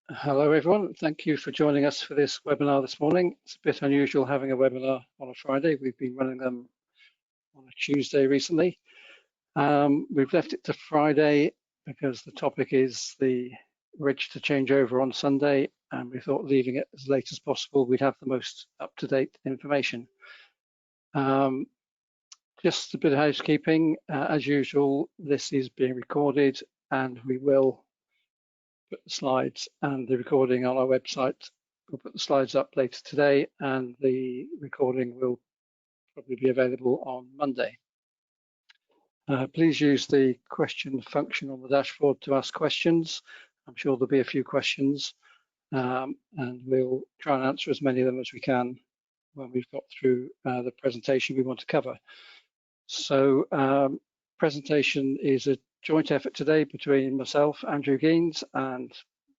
Hello everyone, thank you for joining us for this webinar this morning. It's a bit unusual having a webinar on a Friday. We've been running them on a Tuesday recently. We've left it to Friday because the topic is the register changeover on Sunday, and we thought leaving it as late as possible, we'd have the most up-to-date information. Just a bit of housekeeping. As usual, this is being recorded and we will put the slides and the recording on our website. We'll put the slides up later today and the recording will probably be available on Monday. Please use the question function on the dashboard to ask questions. I'm sure there'll be a few questions and we'll try and answer as many of them as we can when we've got through the presentation we want to cover. So presentation is a joint effort today between myself, Andrew Gaines, and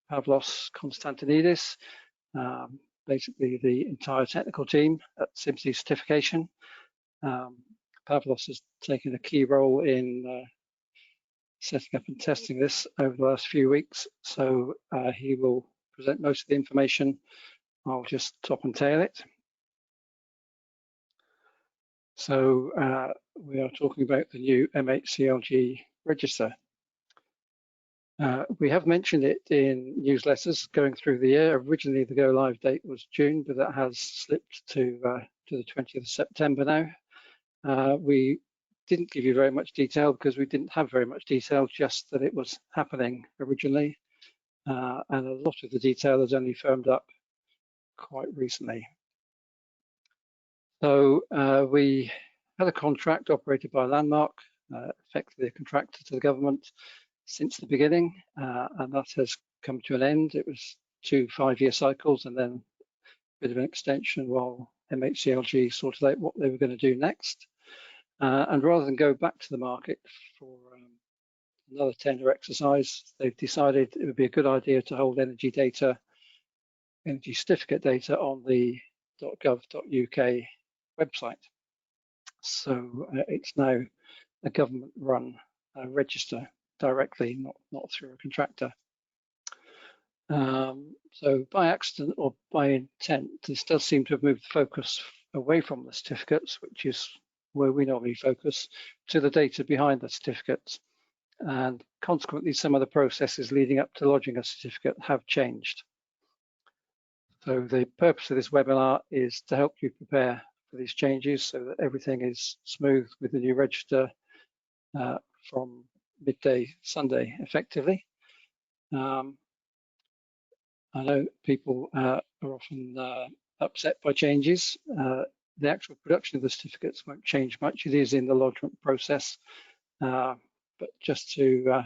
Pavlos Konstantinidis, basically the entire technical team at CIBSE certification. Pavlos has taken a key role in setting up and testing this over the last few weeks, so he will present most of the information. I'll just top and tail it. So we are talking about the new MHCLG register. We have mentioned it in newsletters going through the year. Originally, the go live date was June, but that has slipped to the 20th of September now. We didn't give you very much detail because we didn't have very much detail, just that it was happening originally. And a lot of the detail has only firmed up quite recently. So we had a contract operated by Landmark, effectively a contractor to the government since the beginning, and that has come to an end. It was 2 5-year cycles and then a bit of an extension while MHCLG sorted out what they were going to do next. And rather than go back to the market for another tender exercise, they've decided it would be a good idea to hold energy certificate data on the .gov.uk website. So it's now a government-run register directly, not through a contractor. So by accident or by intent, this does seem to have moved the focus away from the certificates, which is where we normally focus, to the data behind the certificates. And consequently, some of the processes leading up to lodging a certificate have changed. So the purpose of this webinar is to help you prepare for these changes so that everything is smooth with the new register from midday Sunday, effectively. I know people are often upset by changes. The actual production of the certificates won't change much. It is in the lodgement process, but just to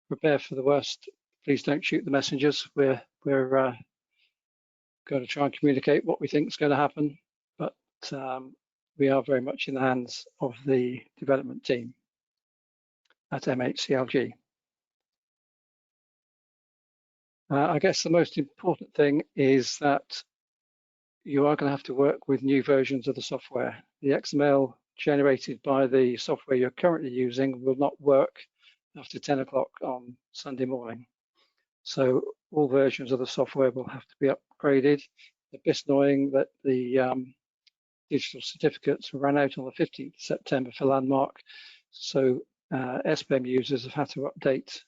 prepare for the worst, please don't shoot the messengers. We're going to try and communicate what we think is going to happen, but we are very much in the hands of the development team at MHCLG. I guess the most important thing is that you are going to have to work with new versions of the software. The XML generated by the software you're currently using will not work after 10 o'clock on Sunday morning. So all versions of the software will have to be upgraded. A bit annoying that the digital certificates ran out on the 15th of September for Landmark. So SBEM users have had to update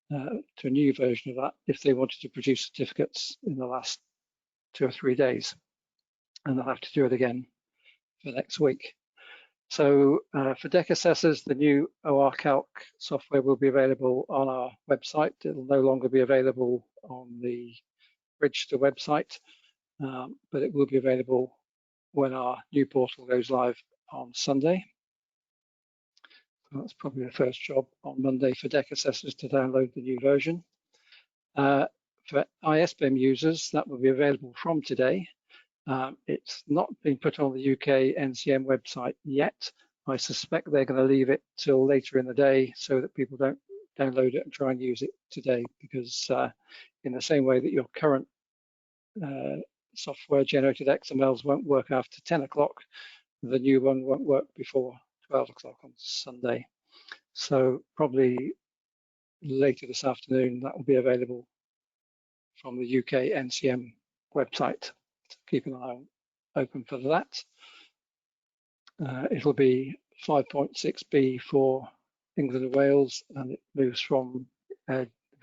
to a new version of that if they wanted to produce certificates in the last 2 or 3 days, and they'll have to do it again for next week. So for deck assessors, the new OR Calc software will be available on our website. It will no longer be available on the register website, but it will be available when our new portal goes live on Sunday. So that's probably the first job on Monday for deck assessors to download the new version. For ISBEM users, that will be available from today. It's not been put on the UK NCM website yet. I suspect they're going to leave it till later in the day so that people don't download it and try and use it today, because in the same way that your current software generated XMLs won't work after 10 o'clock, the new one won't work before 12 o'clock on Sunday. So probably later this afternoon that will be available from the UK NCM website. So keep an eye open for that. It'll be 5.6b for England and Wales, and it moves from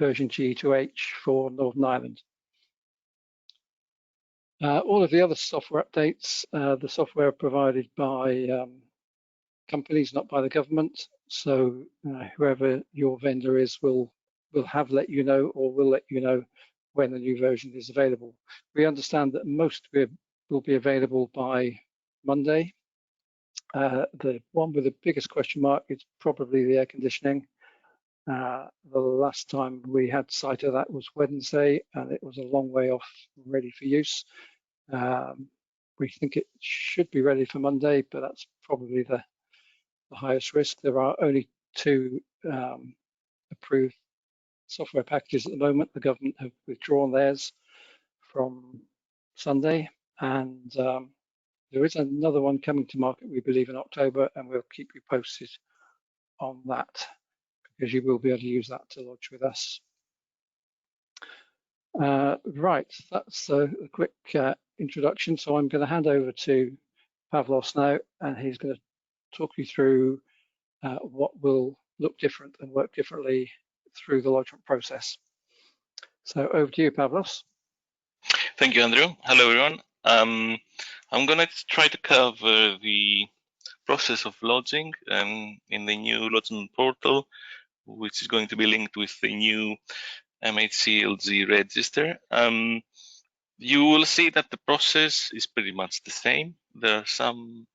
version G to H for Northern Ireland. All of the other software updates, the software provided by companies, not by the government. So whoever your vendor is will have let you know, or will let you know when the new version is available. We understand that most will be available by Monday. The one with the biggest question mark is probably the air conditioning. The last time we had sight of that was Wednesday, and it was a long way off ready for use. We think it should be ready for Monday, but that's probably the highest risk. There are only 2 approved software packages at the moment. The government have withdrawn theirs from Sunday, and there is another one coming to market, we believe, in October, and we'll keep you posted on that, because you will be able to use that to lodge with us. Right, that's a quick introduction. So I'm going to hand over to Pavlos now, and he's going to talk you through what will look different and work differently through the lodgement process. So over to you, Pavlos. Thank you, Andrew. Hello, everyone. I'm going to try to cover the process of lodging in the new lodgement portal, which is going to be linked with the new MHCL register. You will see that the process is pretty much the same. There are some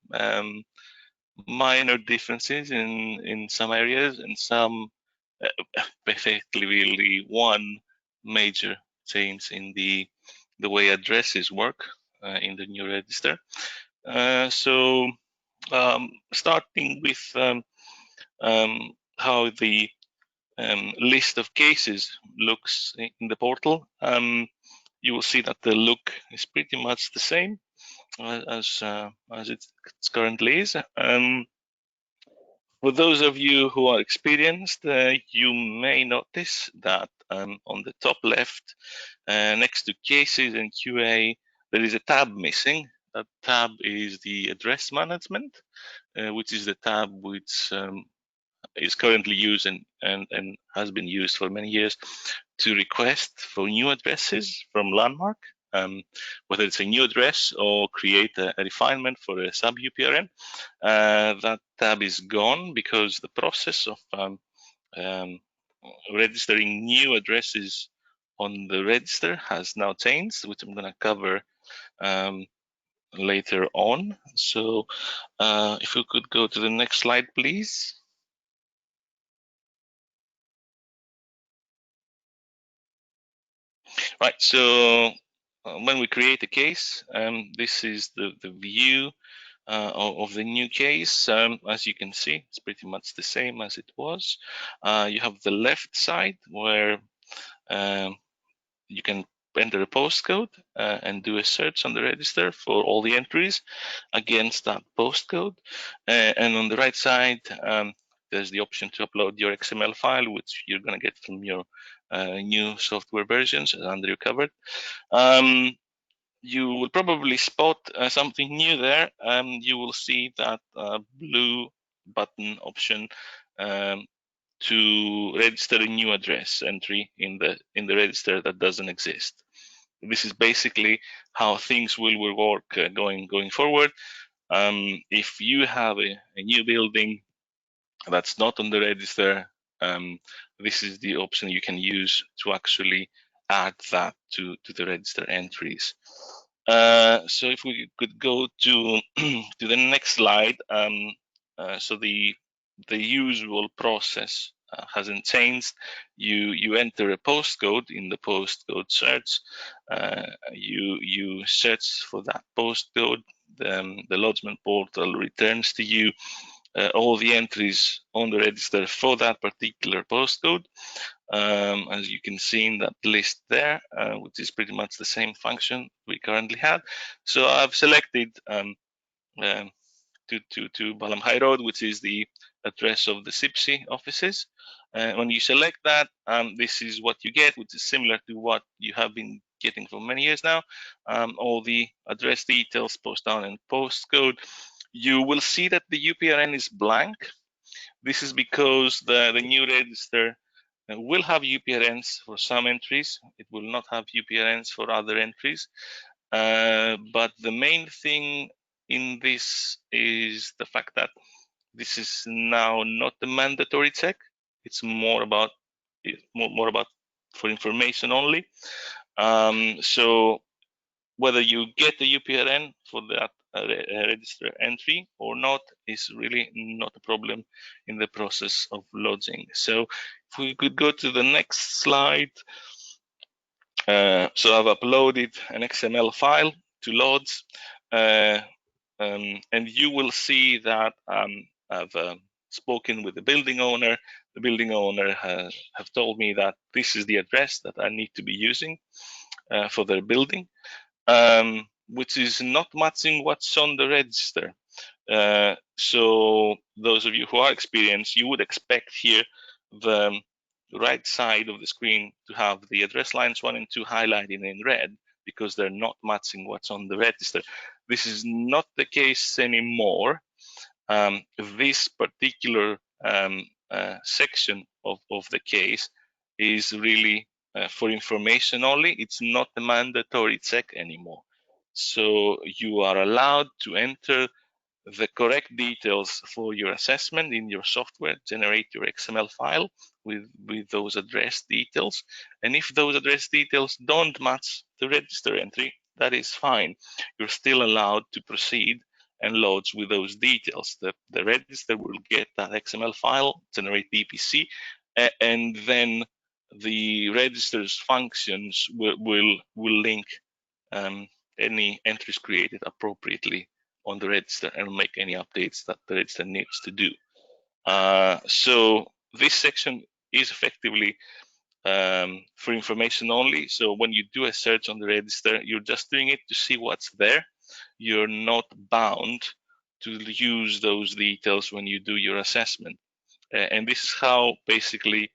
minor differences in some areas, and some basically really one major change in the way addresses work in the new register. So starting with how the list of cases looks in the portal, you will see that the look is pretty much the same as it currently is. For those of you who are experienced, you may notice that on the top left, next to cases and QA, there is a tab missing. That tab is the address management, which is the tab which is currently used and has been used for many years to request for new addresses from Landmark, whether it's a new address or create a refinement for a sub UPRN. That tab is gone because the process of registering new addresses on the register has now changed, which I'm going to cover later on. So if we could go to the next slide, please. Right, so when we create a case, this is the view of the new case. As you can see, it's pretty much the same as it was. You have the left side where you can enter a postcode and do a search on the register for all the entries against that postcode. And on the right side, there's the option to upload your XML file, which you're going to get from your new software versions, as Andrew covered. You will probably spot something new there. You will see that blue button option to register a new address entry in the register that doesn't exist. This is basically how things will work going forward. If you have a new building that's not on the register, this is the option you can use to actually add that to the register entries. So if we could go to to the next slide, so the usual process hasn't changed. You enter a postcode in the postcode search. You search for that postcode. The lodgement portal returns to you all the entries on the register for that particular postcode. As you can see in that list there, which is pretty much the same function we currently have. So I've selected 222 Balham High Road, which is the address of the CIBSE offices. When you select that, this is what you get, which is similar to what you have been getting for many years now. All the address details, post town and postcode. You will see that the UPRN is blank. This is because the new register will have UPRNs for some entries. It will not have UPRNs for other entries. But the main thing in this is the fact that this is now not a mandatory check. It's more about for information only. So whether you get the UPRN for that register entry or not is really not a problem in the process of lodging. So if we could go to the next slide. So I've uploaded an XML file to Lodge, and you will see that I've spoken with the building owner. The building owner have told me that this is the address that I need to be using for their building, which is not matching what's on the register. So those of you who are experienced, you would expect here the right side of the screen to have the address lines 1 and 2 highlighted in red because they're not matching what's on the register. This is not the case anymore. This particular section of the case is really for information only. It's not a mandatory check anymore. So you are allowed to enter the correct details for your assessment in your software, generate your XML file with those address details. And if those address details don't match the register entry, that is fine. You're still allowed to proceed and lodge with those details. The register will get that XML file, generate the EPC, and then the register's functions will link any entries created appropriately on the register and make any updates that the register needs to do. So this section is effectively for information only. So when you do a search on the register, you're just doing it to see what's there. You're not bound to use those details when you do your assessment. And this is how basically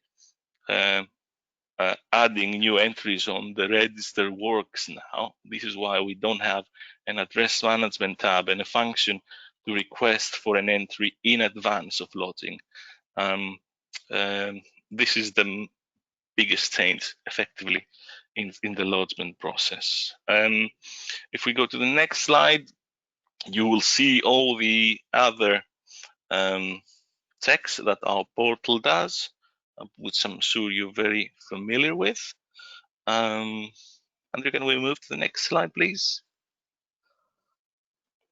adding new entries on the register works now. This is why we don't have an address management tab and a function to request for an entry in advance of lodging. This is the biggest change effectively in the lodgement process. If we go to the next slide, you will see all the other checks that our portal does, which I'm sure you're very familiar with. Andrew, can we move to the next slide, please?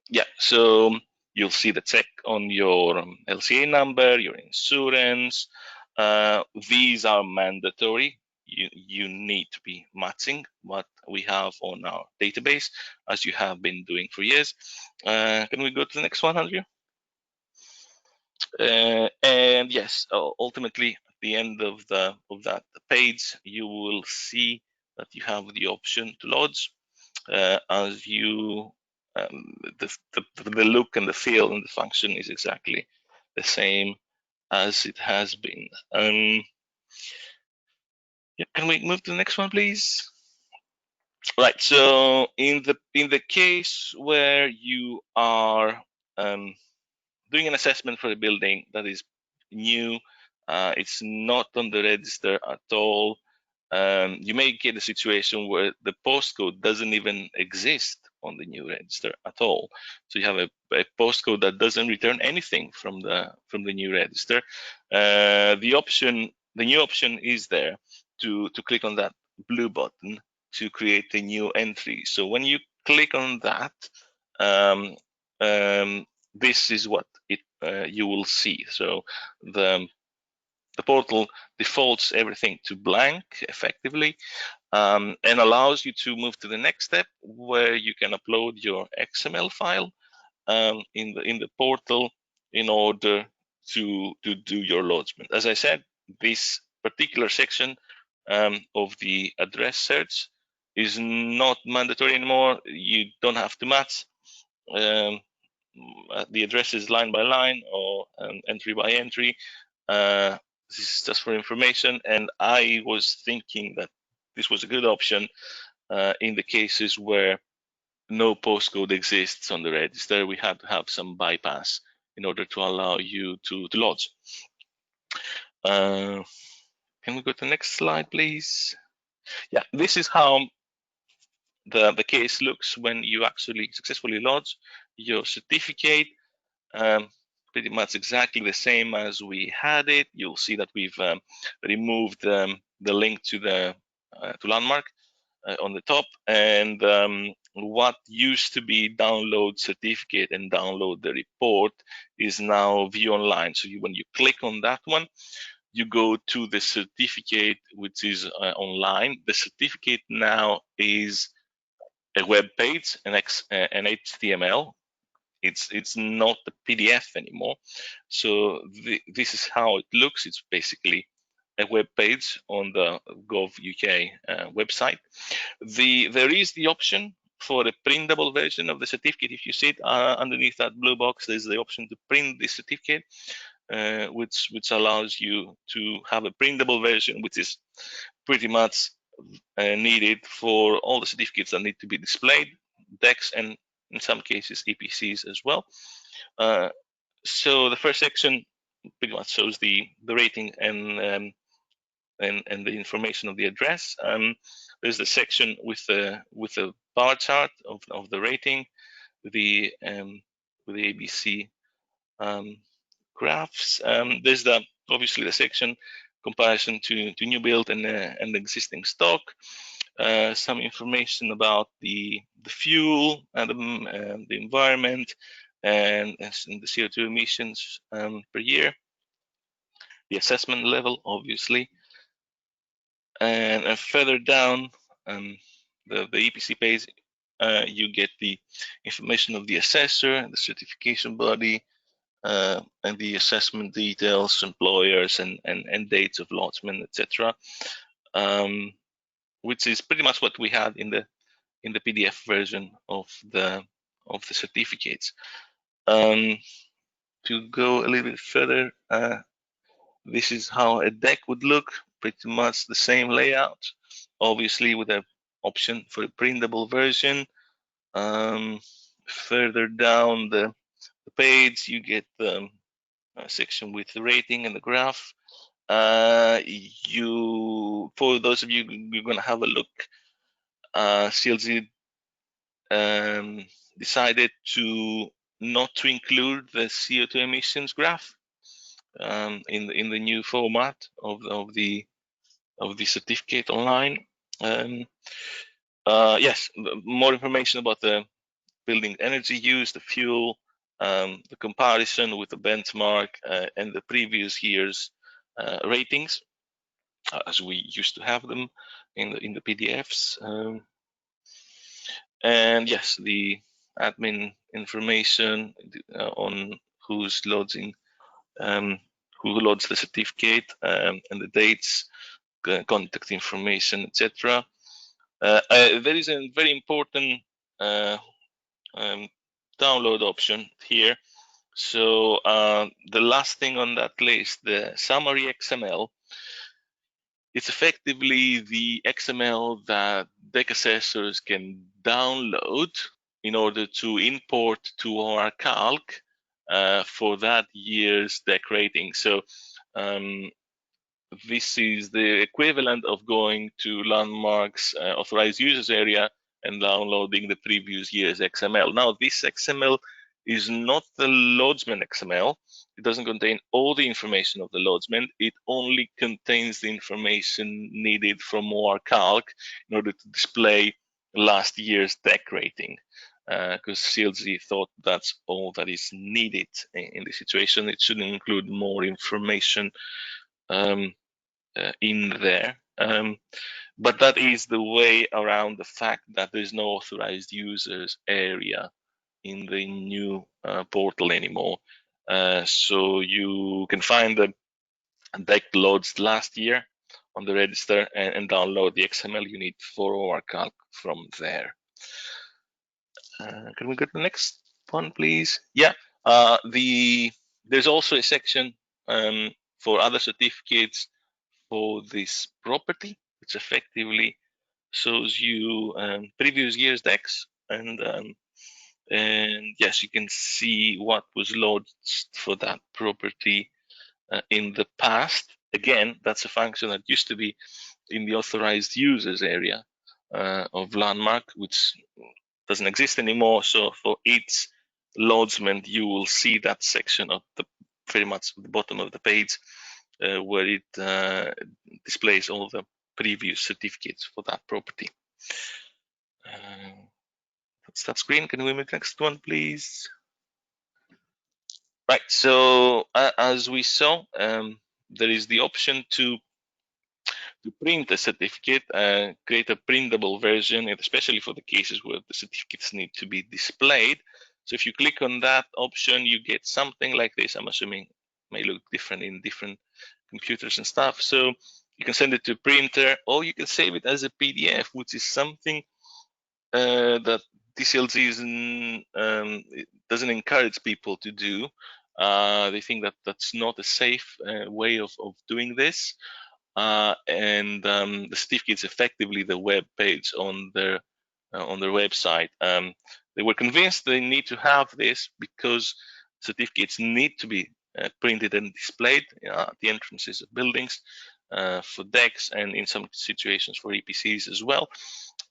Yeah, so you'll see the check on your LCA number, your insurance. These are mandatory. You need to be matching what we have on our database, as you have been doing for years. Can we go to the next one, Andrew? And yes, ultimately, at the end of that page, you will see that you have the option to lodge. As you, the look and the feel and the function is exactly the same as it has been. Yeah, can we move to the next one, please? Right. So in the case where you are doing an assessment for a building that is new, it's not on the register at all. You may get a situation where the postcode doesn't even exist on the new register at all. So you have a postcode that doesn't return anything from the new register. The new option is there to click on that blue button to create a new entry. So when you click on that, this is what you will see. So the portal defaults everything to blank effectively, and allows you to move to the next step where you can upload your XML file in the portal in order to do your lodgement. As I said, this particular section of the address search is not mandatory anymore. You don't have to match the addresses line by line or entry by entry. This is just for information, and I was thinking that this was a good option in the cases where no postcode exists on the register. We had to have some bypass in order to allow you to lodge. Can we go to the next slide, please? Yeah, this is how the case looks when you actually successfully lodge your certificate. Pretty much exactly the same as we had it. You'll see that we've removed the link to the to Landmark on the top, and what used to be download certificate and download the report is now view online. So when you click on that one, you go to the certificate, which is online. The certificate now is a web page, an HTML. It's not a PDF anymore. So this is how it looks. It's basically a web page on the Gov.uk website. There is the option for a printable version of the certificate. If you see it underneath that blue box, there's the option to print the certificate, which allows you to have a printable version, which is pretty much needed for all the certificates that need to be displayed, DEX, and in some cases EPCs as well. So the first section pretty much shows the rating and the information of the address. There's the section with the bar chart of the rating, with the ABC graphs. There's obviously the section comparison to new build and existing stock. Some information about the fuel and the environment and the CO2 emissions per year, the assessment level, obviously, and further down the EPC page, you get the information of the assessor, the certification body, and the assessment details, employers, and dates of lodgement, etc. Which is pretty much what we had in the PDF version of the certificates. To go a little bit further, this is how a deck would look, pretty much the same layout, obviously with an option for a printable version. Further down the page, you get the section with the rating and the graph. For those of you you're going to have a look, CLZ decided not to include the CO2 emissions graph in the new format of the certificate online. Yes, more information about the building energy use, the fuel, the comparison with the benchmark and the previous year's ratings, as we used to have them in the PDFs. And yes, the admin information on who's lodging, who loads the certificate, and the dates, contact information, etc. There is a very important download option here. So the last thing on that list, the summary XML, it's effectively the XML that deck assessors can download in order to import to our calc for that year's deck rating. So this is the equivalent of going to Landmark's authorized users area and downloading the previous year's XML. Now, this XML is not the lodgement XML. It doesn't contain all the information of the lodgement. It only contains the information needed from our calc in order to display last year's deck rating, because CLZ thought that's all that is needed in this situation. It shouldn't include more information in there. But that is the way around the fact that there's no authorized users area in the new portal anymore. So you can find the deck loads last year on the register and download the XML you need for our calc from there. Can we go to the next one, please? Yeah, there's also a section for other certificates for this property, which effectively shows you previous year's decks, and yes, you can see what was lodged for that property in the past. Again, that's a function that used to be in the authorized users area of Landmark, which doesn't exist anymore. So for each lodgement, you will see that section of the very much at the bottom of the page where it displays all the previous certificates for that property. That's that screen. Can we move to the next one, please? Right. So as we saw, there is the option to print a certificate, create a printable version, especially for the cases where the certificates need to be displayed. So if you click on that option, you get something like this. I'm assuming it may look different in different computers and stuff. So you can send it to a printer, or you can save it as a PDF, which is something that DCLG doesn't encourage people to do. They think that that's not a safe way of doing this. And the certificate is effectively the web page on their website. They were convinced they need to have this because certificates need to be printed and displayed at the entrances of buildings for decks, and in some situations for EPCs as well.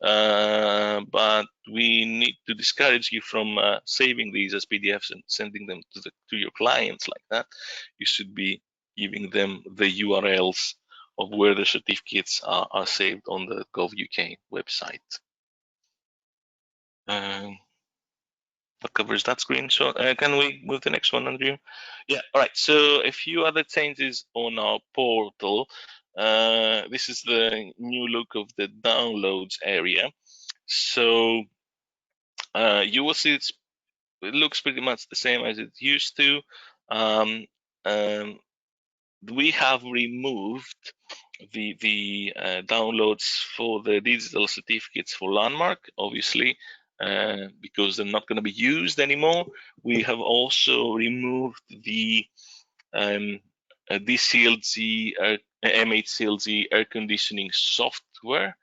But we need to discourage you from saving these as PDFs and sending them to your clients like that. You should be giving them the URLs of where the certificates are saved on the Gov.uk website. That covers that screen. So can we move to the next one, Andrew? Yeah, all right. So a few other changes on our portal. This is the new look of the downloads area. So you will see it looks pretty much the same as it used to. We have removed the downloads for the digital certificates for Landmark, obviously, because they're not going to be used anymore. We have also removed the DCLG, MHCLG air conditioning software,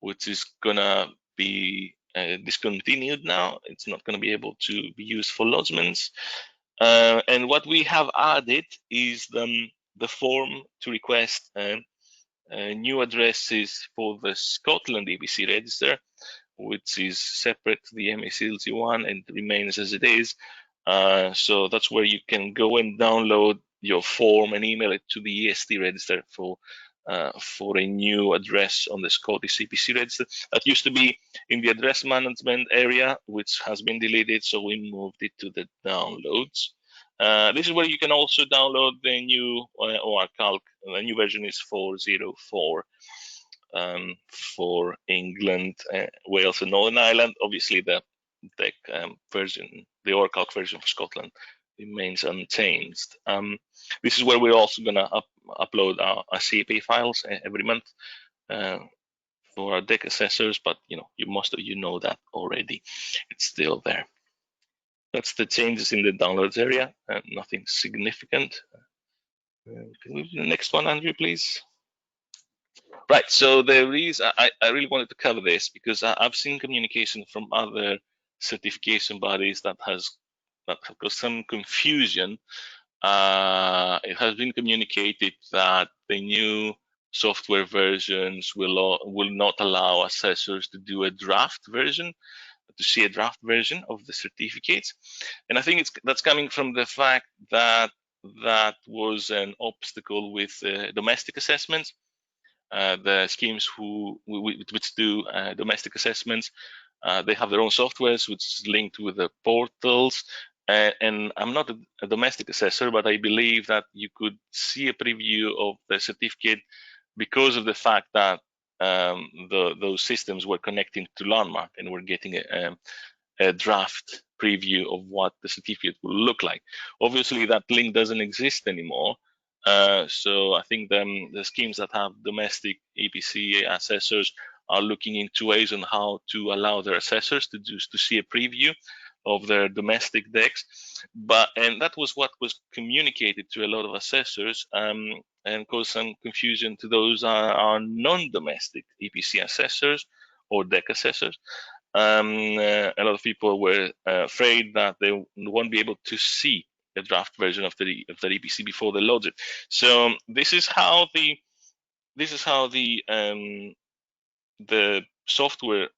which is going to be discontinued now. It's not going to be able to be used for lodgements. And what we have added is the form to request new addresses for the Scotland EPC register, which is separate to the MHCLG one and remains as it is. So that's where you can go and download your form and email it to the EST register for a new address on the Scottish EPC register. That used to be in the address management area, which has been deleted, so we moved it to the downloads. This is where you can also download the new OR Calc. The new version is 404 for England, Wales, and Northern Ireland. Obviously, the version, the OR Calc version for Scotland, remains unchanged. This is where we're also going to upload our CAP files every month for our deck assessors, but most of you know that already. It's still there. That's the changes in the downloads area, nothing significant. Can we move to the next one, Andrew, please? Right, so there is, I really wanted to cover this because I've seen communication from other certification bodies that have caused some confusion. It has been communicated that the new software versions will not allow assessors to do a draft version, to see a draft version of the certificates. And I think that's coming from the fact that that was an obstacle with domestic assessments. The schemes which do domestic assessments, they have their own softwares which is linked with the portals. And I'm not a domestic assessor, but I believe that you could see a preview of the certificate because of the fact that those systems were connecting to Landmark and we're getting a draft preview of what the certificate will look like. Obviously, that link doesn't exist anymore. So I think the schemes that have domestic EPC assessors are looking into ways on how to allow their assessors to see a preview. of their domestic decks, and that was what was communicated to a lot of assessors, and caused some confusion to those are non-domestic EPC assessors or deck assessors. A lot of people were afraid that they won't be able to see a draft version of the EPC before they load it. So this is how the software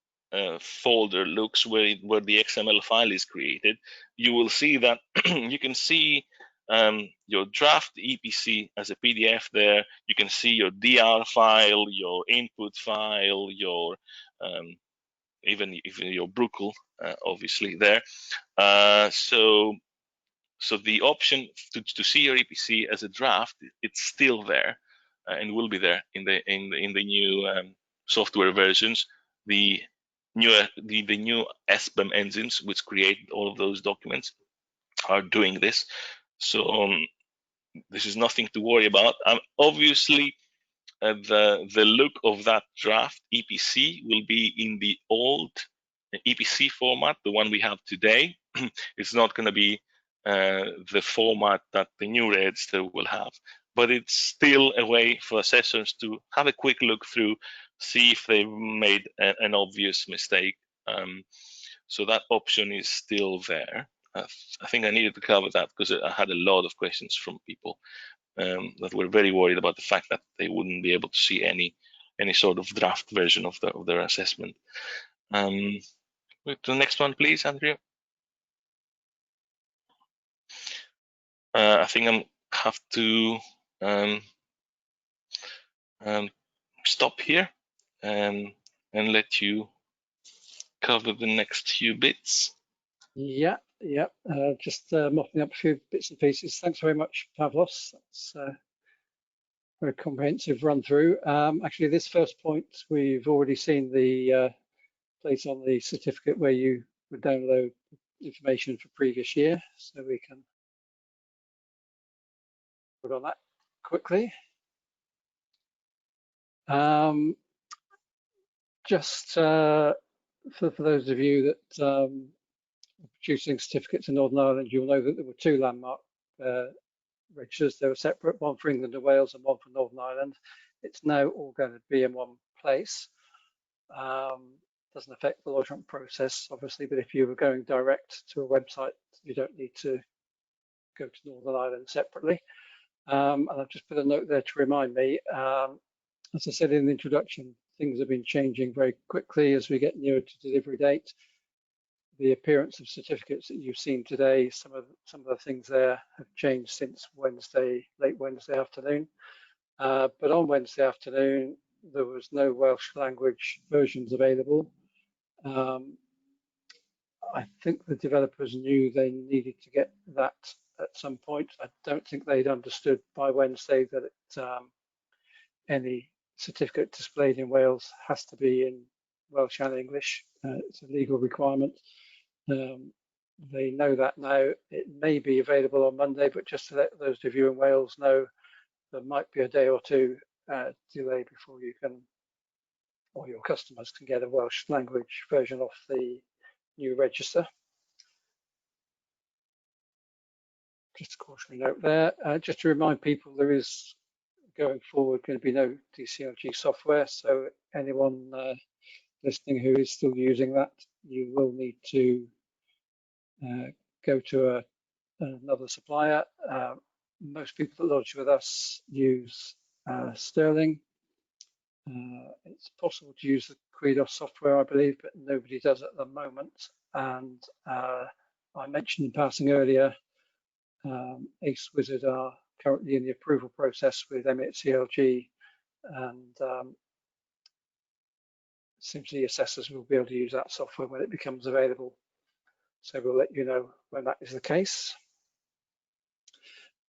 folder looks where the XML file is created. You will see that you can see your draft EPC as a PDF there. You can see your DR file, your input file, your even your Bruckle, obviously there. So the option to see your EPC as a draft, it's still there, and will be there in the new software versions. The new SBEM engines, which create all of those documents, are doing this. So this is nothing to worry about. Obviously, the look of that draft EPC will be in the old EPC format, the one we have today. It's not going to be the format that the new register will have, but it's still a way for assessors to have a quick look through, see if they've made an obvious mistake. So that option is still there. I think I needed to cover that because I had a lot of questions from people that were very worried about the fact that they wouldn't be able to see any sort of draft version of their assessment. To the next one, please, Andrea. I think I have to stop here and let you cover the next few bits. Yeah. Just mopping up a few bits and pieces. Thanks very much, Pavlos. That's a very comprehensive run through. Actually, this first point, we've already seen the place on the certificate where you would download information for previous year. So we can put on that quickly. Just for those of you that are producing certificates in Northern Ireland, you'll know that there were two landmark registers. They were separate, one for England and Wales and one for Northern Ireland. It's now all going to be in one place. Doesn't affect the lodgement process, obviously, but if you were going direct to a website, you don't need to go to Northern Ireland separately. And I've just put a note there to remind me, as I said in the introduction, things have been changing very quickly as we get nearer to delivery date. The appearance of certificates that you've seen today, some of the things there have changed since Wednesday, late Wednesday afternoon. But on Wednesday afternoon, there was no Welsh language versions available. I think the developers knew they needed to get that at some point. I don't think they'd understood by Wednesday that any certificate displayed in Wales has to be in Welsh and English. It's a legal requirement. They know that now. It may be available on Monday, but just to let those of you in Wales know, there might be a day or two delay before you can, or your customers can get a Welsh language version of the new register. Just a cautionary note there. Just to remind people, there is going forward going to be no DCLG software, so anyone listening who is still using that, you will need to go to another supplier. Most people that lodge with us use Sterling. It's possible to use the Credos software, I believe, but nobody does at the moment. And I mentioned in passing earlier, Ace Wizard are currently in the approval process with MHCL, and simply assessors will be able to use that software when it becomes available. So we'll let you know when that is the case.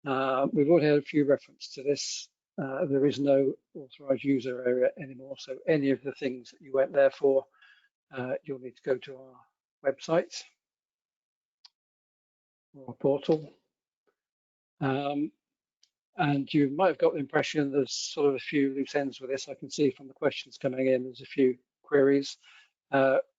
We've already had a few references to this. There is no authorized user area anymore, so any of the things that you went there for, you'll need to go to our website or portal. And you might have got the impression there's sort of a few loose ends with this. I can see from the questions coming in, there's a few queries.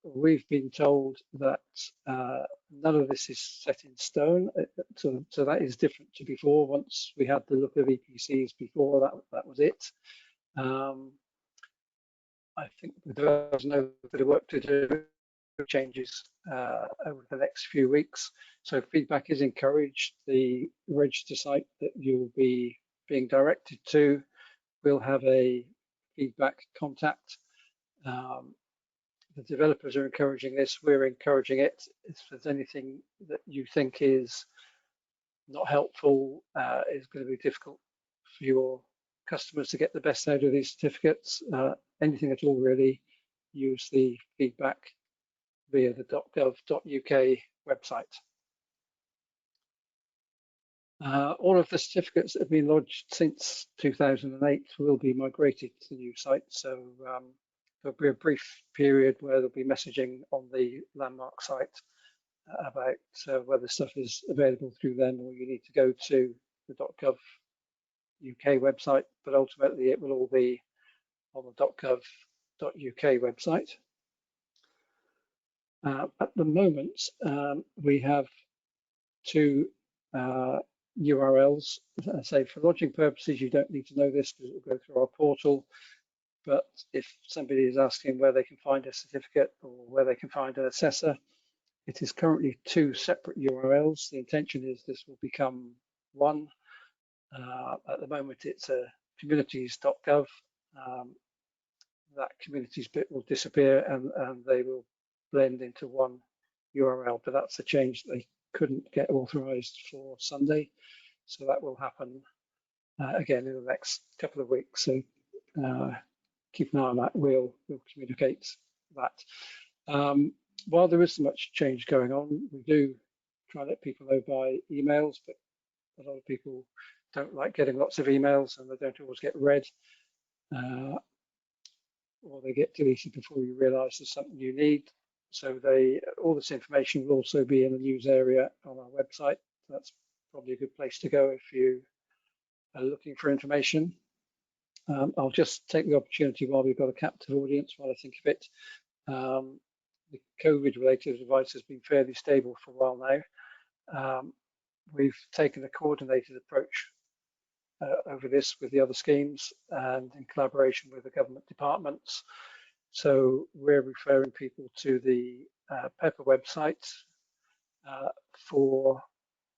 We've been told that none of this is set in stone, so that is different to before. Once we had the look of EPCs before, that was it. I think the developers know a bit of work to do, changes over the next few weeks. So feedback is encouraged. The register site that you'll be being directed to will have a feedback contact. The developers are encouraging this, we're encouraging it. If there's anything that you think is not helpful, is going to be difficult for your customers to get the best out of these certificates, anything at all really, use the feedback via the .gov.uk website. All of the certificates that have been lodged since 2008 will be migrated to the new site, so there'll be a brief period where there'll be messaging on the landmark site about whether stuff is available through them or you need to go to the .gov UK website, but ultimately it will all be on the .gov.uk website. At the moment, we have two URLs. I say for lodging purposes, you don't need to know this because it will go through our portal. But if somebody is asking where they can find a certificate or where they can find an assessor, it is currently two separate URLs. The intention is this will become one. At the moment, it's a communities.gov. That communities bit will disappear and they will blend into one URL, but that's a change that they couldn't get authorized for Sunday. So that will happen again in the next couple of weeks. So keep an eye on that. We'll communicate that. While there isn't much change going on, we do try to let people know by emails, but a lot of people don't like getting lots of emails and they don't always get read, or they get deleted before you realize there's something you need. So all this information will also be in the news area on our website. That's probably a good place to go if you are looking for information. I'll just take the opportunity while we've got a captive audience while I think of it. The COVID-related advice has been fairly stable for a while now. We've taken a coordinated approach over this with the other schemes and in collaboration with the government departments. So we're referring people to the PEPA website for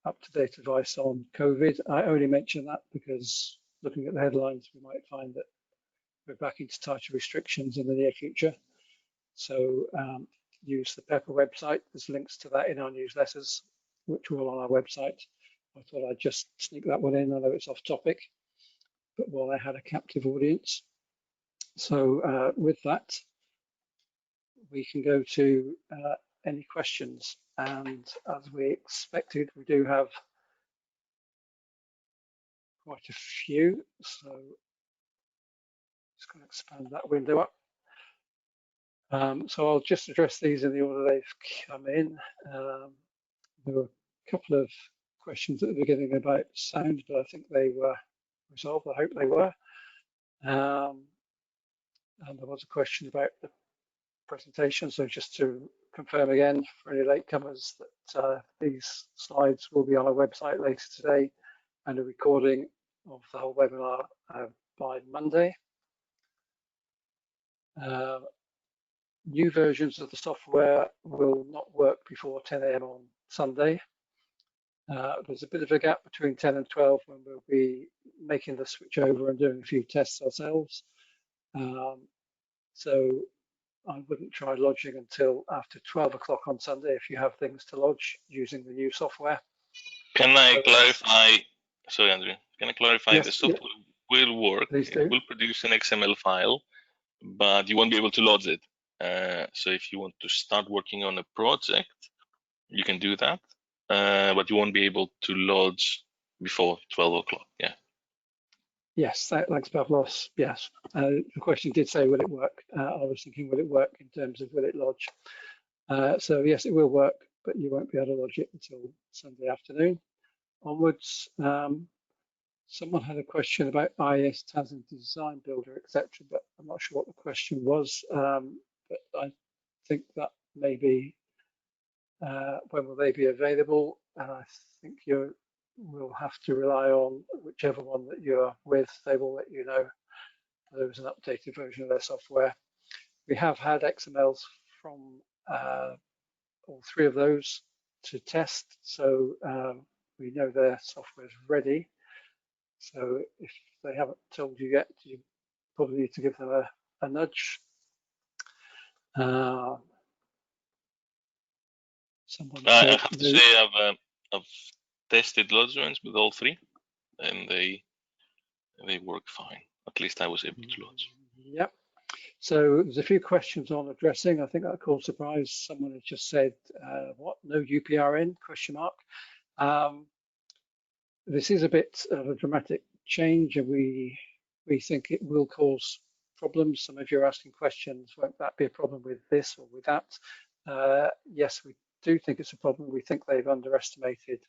up-to-date advice on COVID. I only mention that because looking at the headlines, we might find that we're back into tighter restrictions in the near future. So use the PEPA website. There's links to that in our newsletters, which are all on our website. I thought I'd just sneak that one in. I know it's off topic, but while I had a captive audience. So with that, we can go to any questions. And as we expected, we do have quite a few. So just going to expand that window up. So I'll just address these in the order they've come in. There were a couple of questions at the beginning about sound, but I think they were resolved. I hope they were. And there was a question about the presentation. So just to confirm again for any latecomers that these slides will be on our website later today and a recording of the whole webinar by Monday. New versions of the software will not work before 10 AM on Sunday. There's a bit of a gap between 10 and 12 when we'll be making the switch over and doing a few tests ourselves. So I wouldn't try lodging until after 12 o'clock on Sunday if you have things to lodge using the new software. Can I clarify? Sorry, Andrew. Can I clarify? Yes, the software will work. It will produce an XML file, but you won't be able to lodge it. So if you want to start working on a project, you can do that, but you won't be able to lodge before 12 o'clock. Yeah. Yes, thanks, Pavlos. Yes, the question did say, will it work? I was thinking, will it work in terms of will it lodge? So yes, it will work, but you won't be able to lodge it until Sunday afternoon onwards. Someone had a question about IS, TAS and Design Builder, etc., but I'm not sure what the question was. But I think that maybe when will they be available? And I think you will have to rely on whichever one that you're with. They will let you know there is an updated version of their software. We have had XMLs from all three of those to test, so we know their software is ready. So if they haven't told you yet, you probably need to give them a nudge. Someone I said have to say I've tested lodgements with all three, and they work fine. At least I was able to lodge. Yep. So there's a few questions on addressing. I think that caused surprise. Someone has just said, "What? No UPRN?" ? This is a bit of a dramatic change, and we think it will cause problems. Some of you are asking questions, won't that be a problem with this or with that? Yes, we do think it's a problem. We think they've underestimated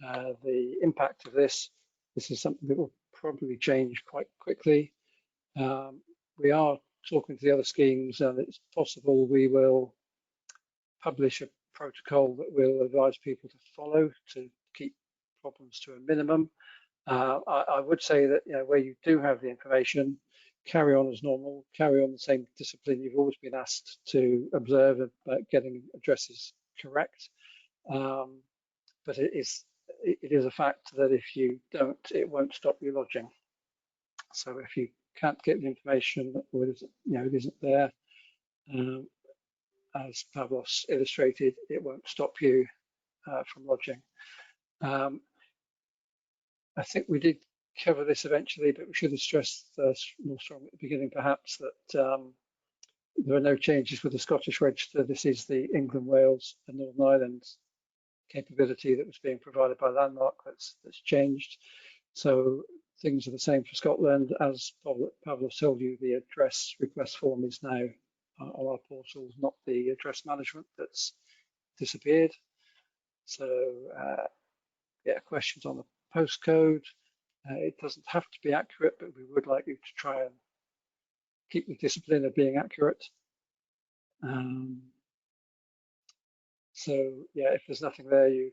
the impact of this. This is something that will probably change quite quickly. We are talking to the other schemes, and it's possible we will publish a protocol that will advise people to follow to keep problems to a minimum. I would say that where you do have the information, carry on as normal, carry on the same discipline you've always been asked to observe about getting addresses correct. But it is a fact that if you don't, it won't stop you lodging. So if you can't get the information, or it isn't there, as Pavlos illustrated, it won't stop you from lodging. I think we did cover this eventually, but we should have stressed more strongly at the beginning, perhaps, that there are no changes with the Scottish Register. This is the England, Wales, and Northern Ireland capability that was being provided by Landmark that's changed. So things are the same for Scotland. As Pavlos told you, the address request form is now on our portals, not the address management that's disappeared. So yeah, questions on the postcode. It doesn't have to be accurate, but we would like you to try and keep the discipline of being accurate. So yeah, if there's nothing there, you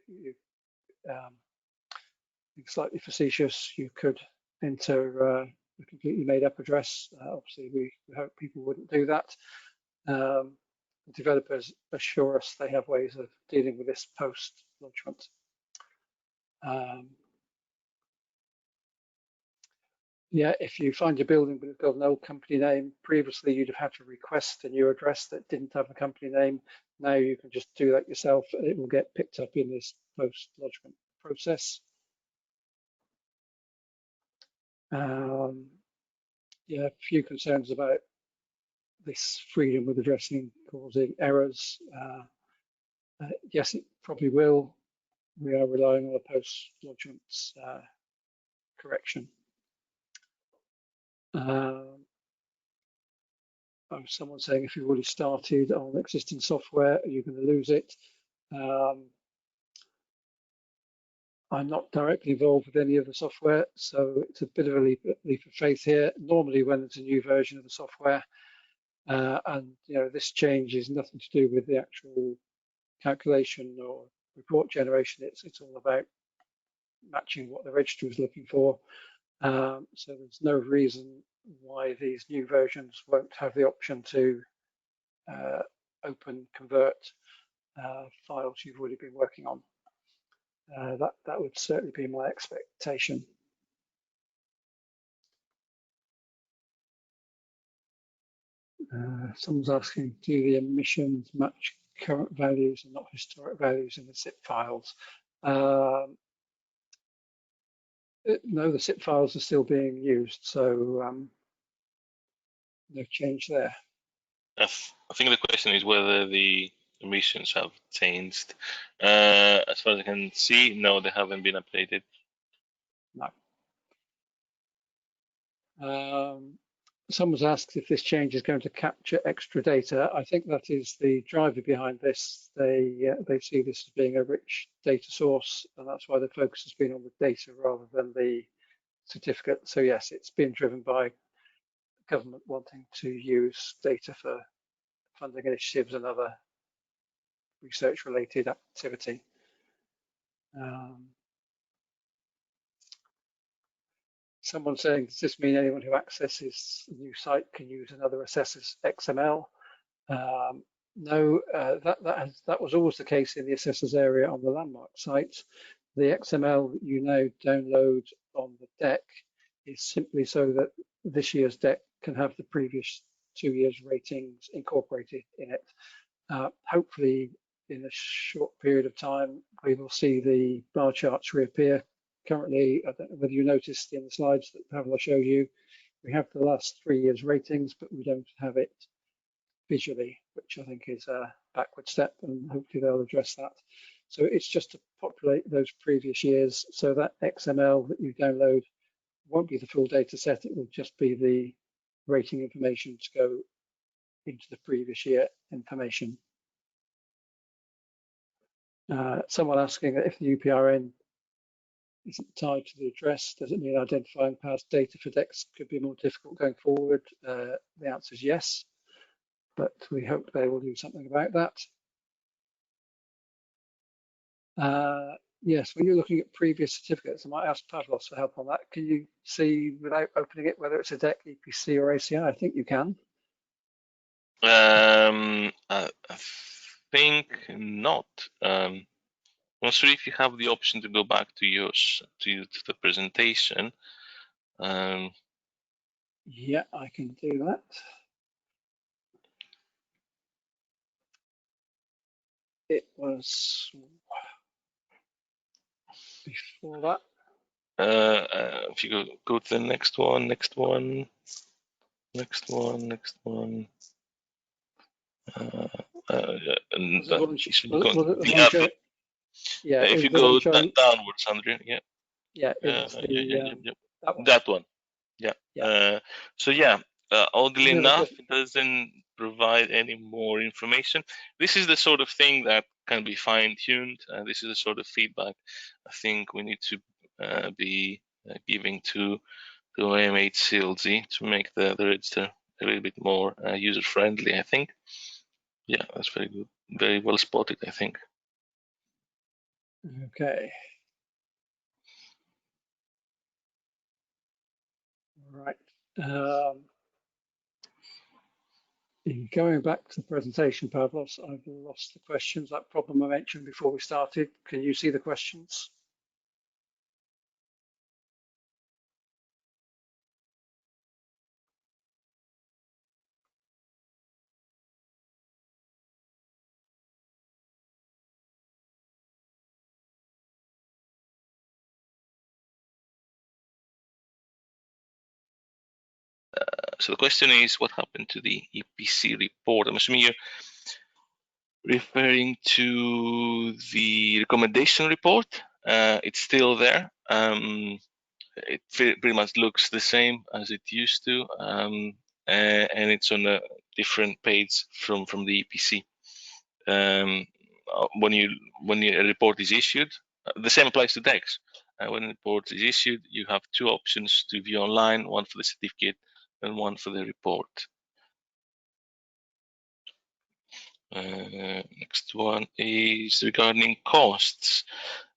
slightly facetious, you could enter a completely made up address. Obviously, we hope people wouldn't do that. The developers assure us they have ways of dealing with this post-lodgement. Yeah, if you find your building but it's got an old company name, previously you'd have had to request a new address that didn't have a company name. Now you can just do that yourself, and it will get picked up in this post-lodgement process. Yeah, a few concerns about this freedom with addressing causing errors. Yes, it probably will. We are relying on a post-lodgement correction. Someone saying if you've already started on existing software, are you going to lose it? I'm not directly involved with any of the software, so it's a bit of a leap of faith here. Normally, when there's a new version of the software, and this change is nothing to do with the actual calculation or report generation. It's all about matching what the registry is looking for. So there's no reason why these new versions won't have the option to open, convert files you've already been working on. That would certainly be my expectation. Someone's asking, do the emissions match current values and not historic values in the SIP files? No, the SIP files are still being used, so no change there. I think the question is whether the emissions have changed. As far as I can see, no, they haven't been updated. No. Someone's asked if this change is going to capture extra data. I think that is the driver behind this. They see this as being a rich data source, and that's why the focus has been on the data rather than the certificate. So yes, it's been driven by government wanting to use data for funding initiatives and other research-related activity. Someone saying, does this mean anyone who accesses the new site can use another assessor's XML? No, that was always the case in the assessors area on the landmark site. The XML that you now download on the deck is simply so that this year's deck can have the previous 2 years' ratings incorporated in it. Hopefully, in a short period of time, we will see the bar charts reappear. Currently, I don't know whether you noticed in the slides that Pavla showed you, we have the last 3 years' ratings, but we don't have it visually, which I think is a backward step, and hopefully they'll address that. So it's just to populate those previous years, so that XML that you download won't be the full data set, it will just be the rating information to go into the previous year information. Someone asking that if the UPRN isn't tied to the address, does it mean identifying past data for decks could be more difficult going forward? The answer is yes, but we hope they will do something about that. Yes, when you're looking at previous certificates, I might ask Pavlos for help on that. Can you see without opening it whether it's a deck, EPC or ACI? I think you can. I think not. I'm not sure if you have the option to go back to yours to the presentation. Yeah, I can do that. It was before that. If you go to the next one. Yeah, if you go downwards, Andrew, yeah. Yeah, it was that one. Yeah. So yeah, oddly enough, it doesn't provide any more information. This is the sort of thing that can be fine-tuned, and this is the sort of feedback I think we need to be giving to MHCL to make the register a little bit more user-friendly, I think. Yeah, that's very good. Very well spotted, I think. Okay. Right. Going back to the presentation, Pavlos, I've lost the questions. That problem I mentioned before we started. Can you see the questions? So the question is, what happened to the EPC report? I'm assuming you're referring to the recommendation report. It's still there. It pretty much looks the same as it used to, and it's on a different page from the EPC. When a report is issued, the same applies to decks. When a report is issued, you have two options to view online: one for the certificate and one for the report. Next one is regarding costs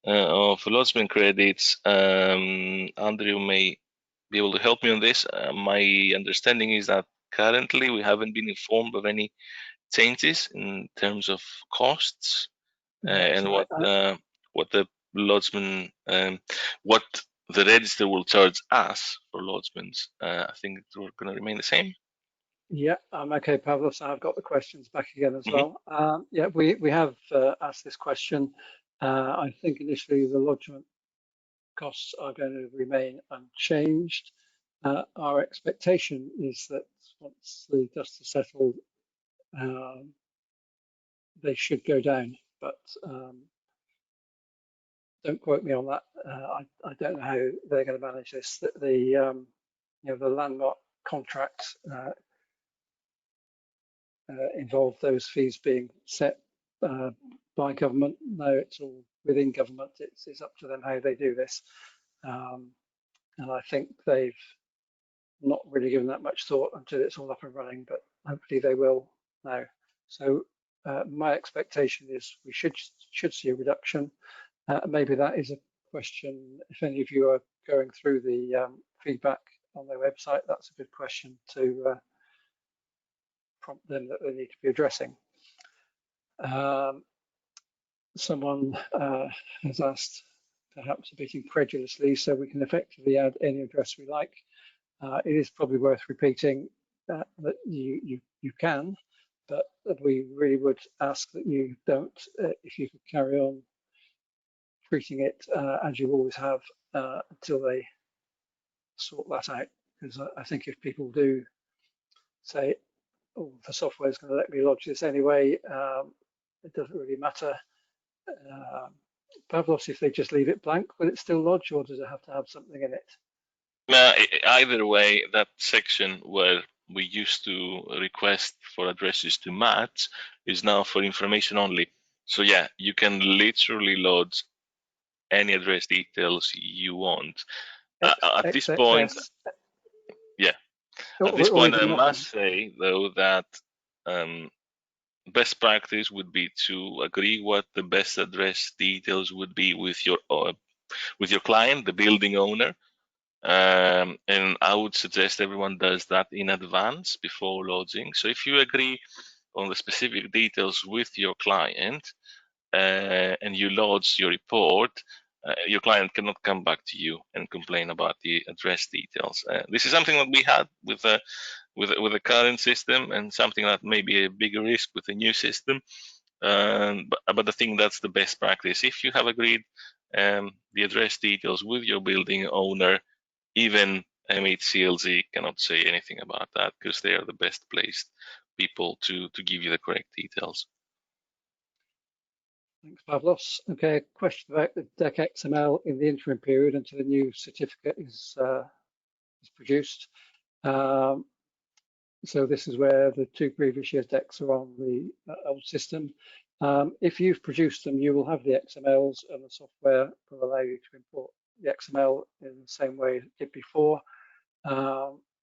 of lodgement credits. Andrew may be able to help me on this. My understanding is that currently we haven't been informed of any changes in terms of costs and what the lodgement, what the register will charge us for lodgements. I think it's going to remain the same. Yeah, okay, Pavlos. I've got the questions back again as well. Yeah, we have asked this question. I think initially the lodgement costs are going to remain unchanged. Our expectation is that once the dust is settled, they should go down, but don't quote me on that. I don't know how they're going to manage this. The landmark contract involve those fees being set by government. Now it's all within government. It's up to them how they do this, and I think they've not really given that much thought until it's all up and running, but hopefully they will now. So my expectation is we should see a reduction. Maybe that is a question, if any of you are going through the feedback on their website, that's a good question to prompt them that they need to be addressing. Someone has asked, perhaps a bit incredulously, so we can effectively add any address we like. It is probably worth repeating that you can, but we really would ask that you don't, if you could carry on treating it as you always have until they sort that out. Because I think if people do say, oh, the software is going to let me lodge this anyway, it doesn't really matter. Pavlos, if they just leave it blank, will it still lodge, or does it have to have something in it? Either way, that section where we used to request for addresses to match is now for information only. So yeah, you can literally load any address details you want. At this point, yeah. At this point, I must say though that best practice would be to agree what the best address details would be with your client, the building owner. And I would suggest everyone does that in advance before lodging. So if you agree on the specific details with your client and you lodge your report, your client cannot come back to you and complain about the address details. This is something that we had with the current system, and something that may be a bigger risk with the new system. But I think that's the best practice. If you have agreed the address details with your building owner, even MHCL cannot say anything about that, because they are the best placed people to give you the correct details. Thanks, Pavlos. Okay, question about the deck XML in the interim period until the new certificate is produced. So this is where the 2 previous years decks are on the old system. If you've produced them, you will have the XMLs, and the software will allow you to import the XML in the same way it did before.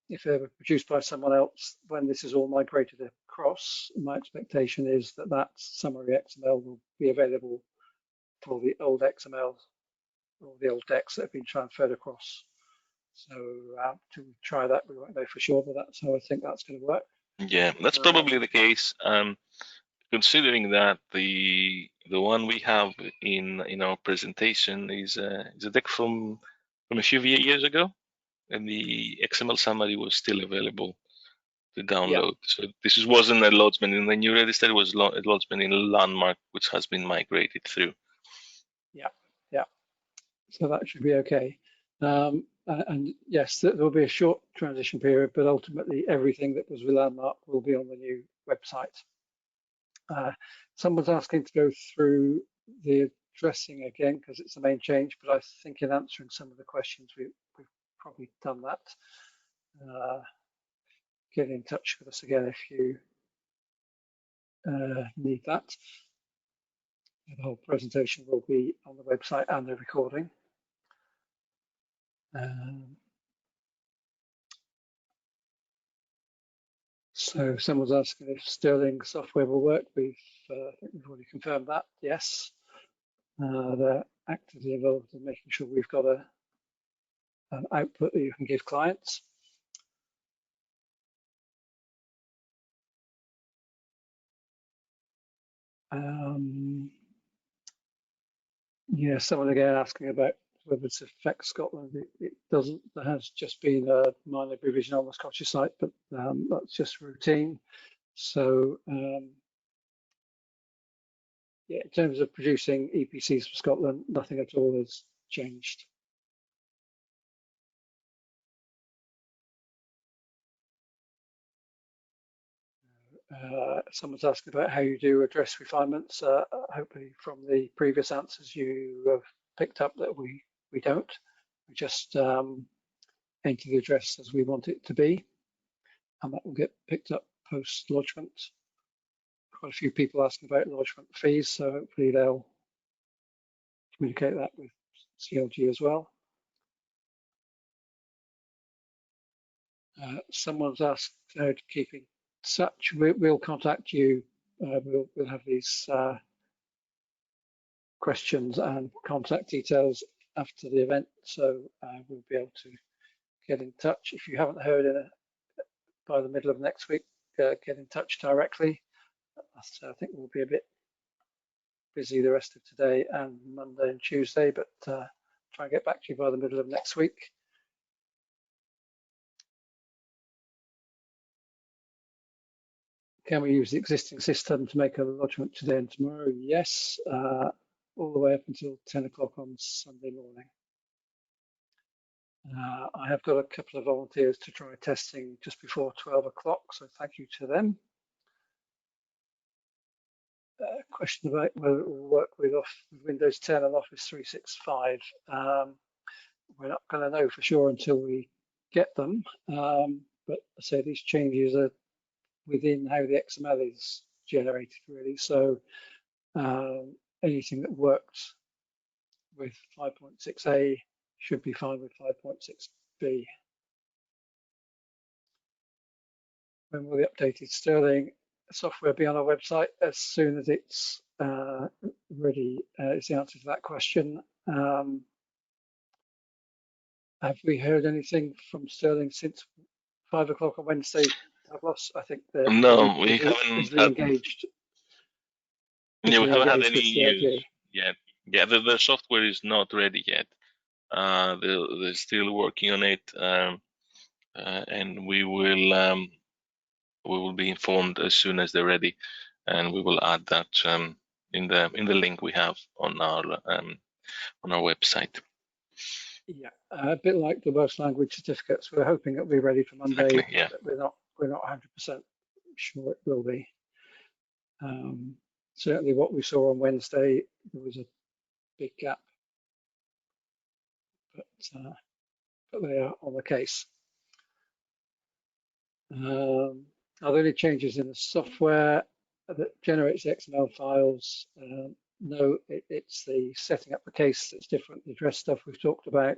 If they were produced by someone else, when this is all migrated across, my expectation is that that summary XML will be available for the old XMLs or the old decks that have been transferred across. So to try that, we won't know for sure, but that's how I think that's going to work. Yeah, that's probably the case. Considering that the one we have in our presentation is a deck from a few years ago, and the XML summary was still available to download. Yeah. So this wasn't a lodgement in the new register; it was a lodgement in Landmark, which has been migrated through. Yeah. So that should be okay. And yes, there will be a short transition period, but ultimately everything that was with Landmark will be on the new website. Someone's asking to go through the addressing again because it's the main change, but I think in answering some of the questions, we've probably done that. Get in touch with us again if you need that. The whole presentation will be on the website and the recording. So someone's asking if Sterling software will work. I think we've already confirmed that, yes. They're actively involved in making sure we've got an output that you can give clients. Yeah, someone again asking about whether this affects Scotland. It doesn't. There has just been a minor revision on the Scottish site, but that's just routine. So yeah, in terms of producing EPCs for Scotland, nothing at all has changed. Someone's asking about how you do address refinements. Hopefully from the previous answers you have picked up that we don't. We just enter the address as we want it to be, and that will get picked up post lodgement. Quite a few people asking about lodgement fees, so hopefully they'll communicate that with CLG as well. Someone's asked how to keep in touch. We'll contact you we'll have these questions and contact details after the event, so we'll be able to get in touch. If you haven't heard by the middle of next week, get in touch directly. So I think we'll be a bit busy the rest of today and Monday and Tuesday, but try and get back to you by the middle of next week. Can we use the existing system to make a lodgement today and tomorrow? Yes, all the way up until 10 o'clock on Sunday morning. I have got a couple of volunteers to try testing just before 12 o'clock, so thank you to them. Question about whether it will work with Windows 10 and Office 365. We're not going to know for sure until we get them, but I say these changes are within how the XML is generated, really. So anything that worked with 5.6a should be fine with 5.6b. When will the updated Sterling software be on our website? As soon as it's ready is the answer to that question. Have we heard anything from Sterling since 5 o'clock on Wednesday, Pavlos? I think they're No, we haven't busily engaged. Yeah, we haven't had Engaged any with news yet. Yeah, the software is not ready yet. They're still working on it, and we will be informed as soon as they're ready, and we will add that in the link we have on our website. Yeah, a bit like the Welsh language certificates. We're hoping it'll be ready for Monday, Exactly, yeah. but we're not 100% sure it will be. Certainly, what we saw on Wednesday, there was a big gap, but they are on the case. Are there any changes in the software that generates the XML files? No, it's the setting up the case that's different. The address stuff we've talked about,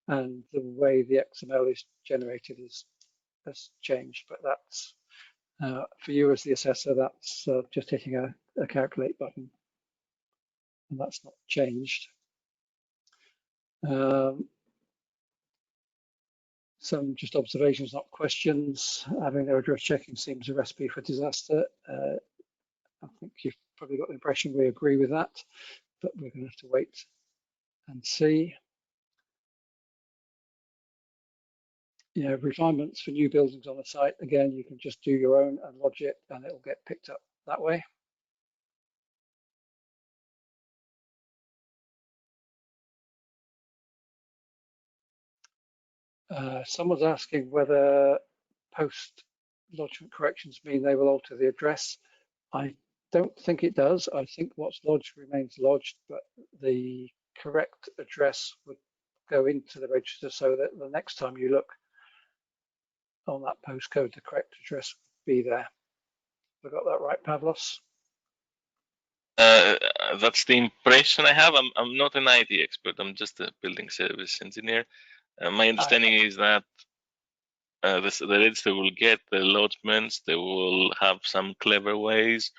and the way the XML is generated has changed. But that's for you as the assessor, that's just hitting a calculate button, and that's not changed. Some just observations, not questions. Having no address checking seems a recipe for disaster. I think you've probably got the impression we agree with that, but we're going to have to wait and see. Yeah, refinements for new buildings on the site. Again, you can just do your own and lodge it, and it'll get picked up that way. Someone's asking whether post lodgement corrections mean they will alter the address. I don't think it does. I think what's lodged remains lodged, but the correct address would go into the register so that the next time you look on that postcode, the correct address would be there. Have I got that right, Pavlos? That's the impression I have. I'm not an IT expert. I'm just a building service engineer. My understanding is that the register will get the allotments. They will have some clever ways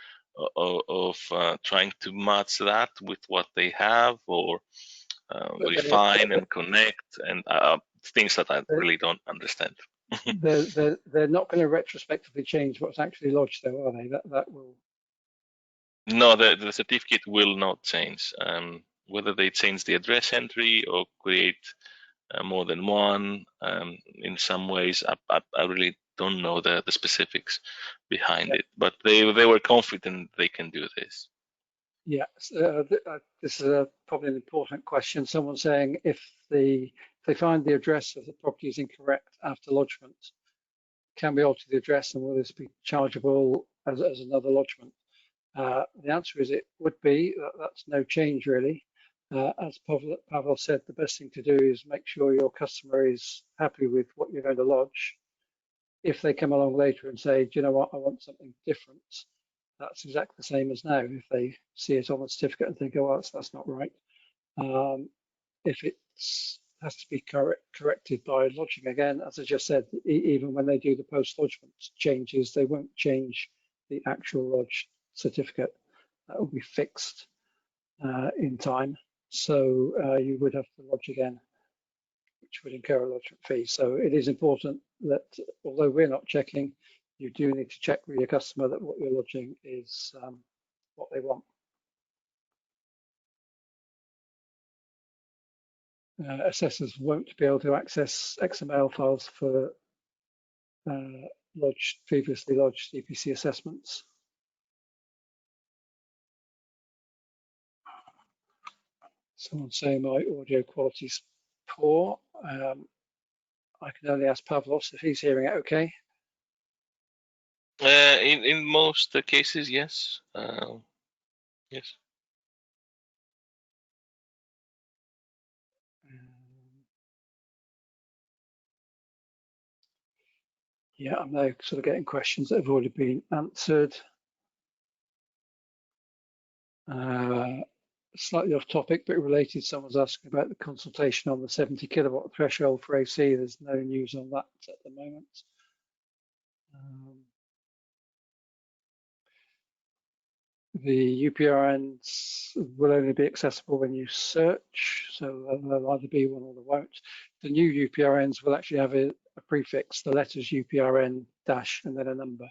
of trying to match that with what they have, or refine and connect, and things that I really don't understand. They're not going to retrospectively change what's actually lodged, though, are they? That will. No, the certificate will not change. Whether they change the address entry or create more than one, in some ways, I really don't know the specifics behind it, but they were confident they can do this. Yeah, this is probably an important question. Someone saying if they find the address of the property is incorrect after lodgement, can we alter the address and will this be chargeable as another lodgement? The answer is it would be. That's no change really. As Pavel said, the best thing to do is make sure your customer is happy with what you're going to lodge. If they come along later and say, do you know what, I want something different, that's exactly the same as now. If they see it on the certificate and think, oh, well, that's not right. If it has to be corrected by lodging again, as I just said, even when they do the post-lodgement changes, they won't change the actual lodge certificate. That will be fixed in time. So you would have to lodge again, which would incur a lodgement fee. So it is important that, although we're not checking, you do need to check with your customer that what you're lodging is what they want. Assessors won't be able to access XML files for previously lodged EPC assessments. Someone's saying my audio quality is poor. I can only ask Pavlos if he's hearing it okay. In most cases, yes. Yes. Yeah, I'm now sort of getting questions that have already been answered. Slightly off topic, but related, someone's asking about the consultation on the 70 kilowatt threshold for AC. There's no news on that at the moment. The UPRNs will only be accessible when you search, so there'll either be one or there won't. The new UPRNs will actually have a prefix, the letters UPRN dash and then a number.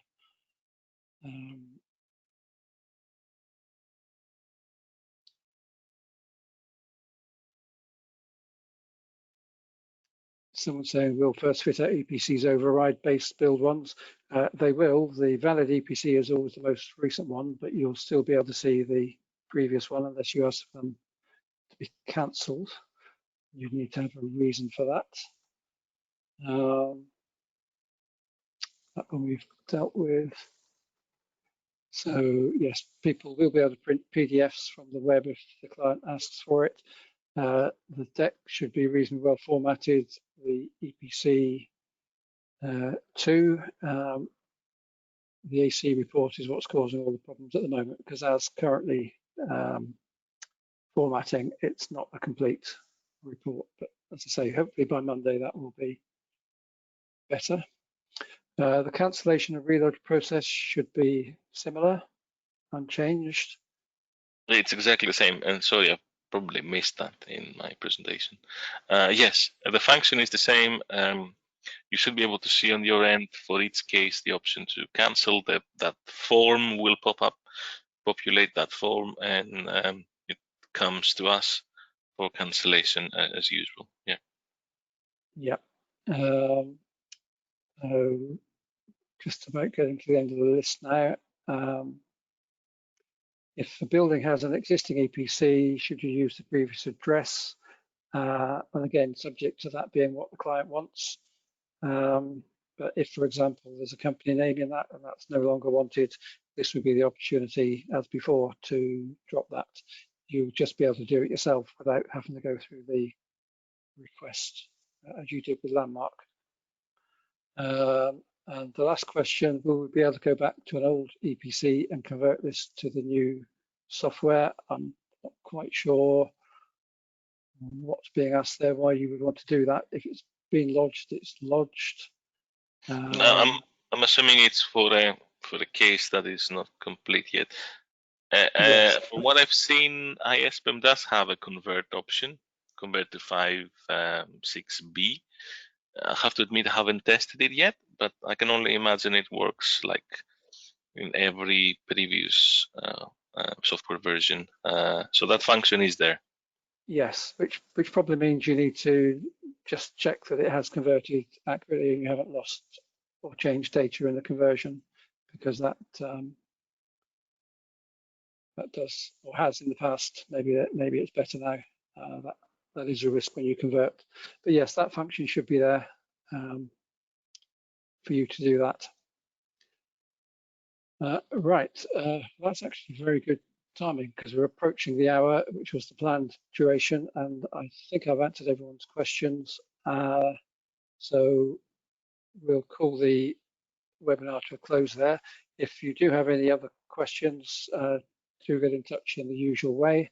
Someone's saying we'll first fit out EPC's override-based build ones. They will. The valid EPC is always the most recent one, but you'll still be able to see the previous one unless you ask them to be cancelled. You need to have a reason for that. That one we've dealt with. So yes, people will be able to print PDFs from the web if the client asks for it. The deck should be reasonably well formatted. The EPC 2, the AC report is what's causing all the problems at the moment, because as currently formatting, it's not a complete report. But as I say, hopefully by Monday that will be better. The cancellation and reload process should be similar, unchanged. It's exactly the same. And sorry, I probably missed that in my presentation. Yes, the function is the same. You should be able to see on your end for each case the option to cancel. That form will pop up, populate that form, and it comes to us for cancellation as usual. Yeah. Yeah. Just about getting to the end of the list now. If the building has an existing EPC, should you use the previous address? And again, subject to that being what the client wants. But if, for example, there's a company name in that and that's no longer wanted, this would be the opportunity, as before, to drop that. You'll just be able to do it yourself without having to go through the request, as you did with Landmark. And the last question, will we be able to go back to an old EPC and convert this to the new software? I'm not quite sure what's being asked there, why you would want to do that. If it's been lodged, it's lodged. I'm assuming it's for a case that is not complete yet. Yes. From what I've seen, ISPM does have a convert option, convert to 5.6b. I have to admit I haven't tested it yet, but I can only imagine it works like in every previous software version. So that function is there. Yes, which probably means you need to just check that it has converted accurately and you haven't lost or changed data in the conversion, because that does, or has in the past. Maybe it's better now. That is a risk when you convert. But yes, that function should be there for you to do that. Right, that's actually very good timing, because we're approaching the hour, which was the planned duration, and I think I've answered everyone's questions. So we'll call the webinar to a close there. If you do have any other questions, do get in touch in the usual way.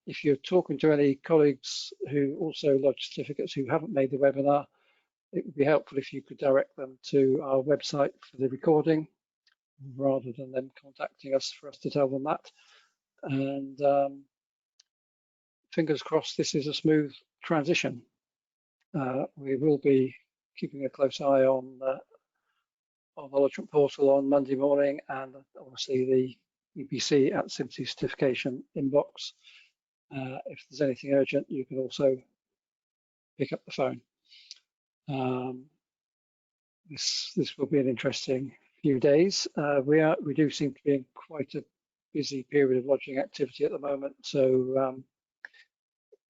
If you're talking to any colleagues who also lodge certificates who haven't made the webinar, it would be helpful if you could direct them to our website for the recording. rather than them contacting us for us to tell them that. And fingers crossed this is a smooth transition. We will be keeping a close eye on the Lodgement Portal on Monday morning, and obviously the EPC at CIBSE certification inbox. If there's anything urgent, you can also pick up the phone. This will be an interesting few days. We do seem to be in quite a busy period of lodging activity at the moment, so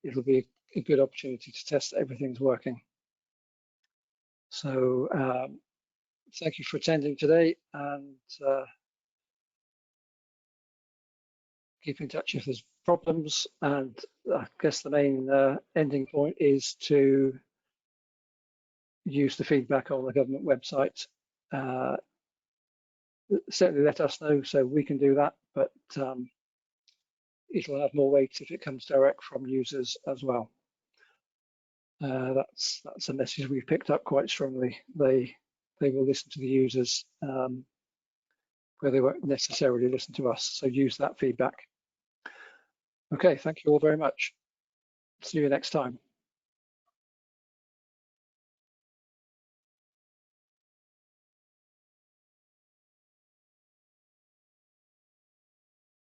it'll be a good opportunity to test that everything's working. So thank you for attending today, and keep in touch if there's problems. And I guess the main ending point is to use the feedback on the government website. Certainly let us know so we can do that, but it'll have more weight if it comes direct from users as well. That's a message we've picked up quite strongly. They will listen to the users where they won't necessarily listen to us, so use that feedback. Okay, thank you all very much. See you next time.